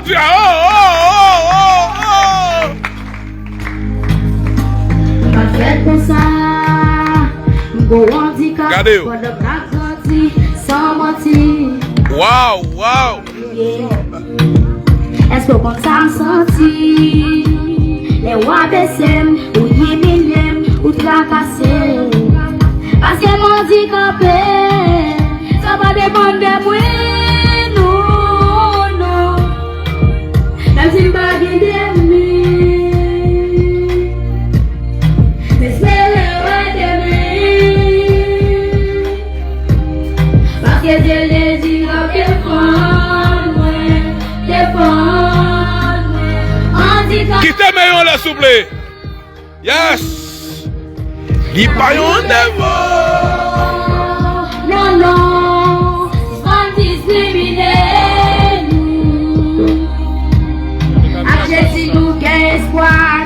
Dieu. Oh. Faites pour ça, go handicap, Regardez. pour le bras grandi, sans mentir. Wow. Est-ce que quand ça me sentit, les rois baissent, ou yéminem, ou tracassés. Parce que handicapé, ça va dépendre de moi, non. Même si je ne pas d'ennemis. Quittez meilleur là, s'il vous plaît. Yes. Li pa yon never. Non, sans discriminer nous. Achète-y nous qu'un espoir.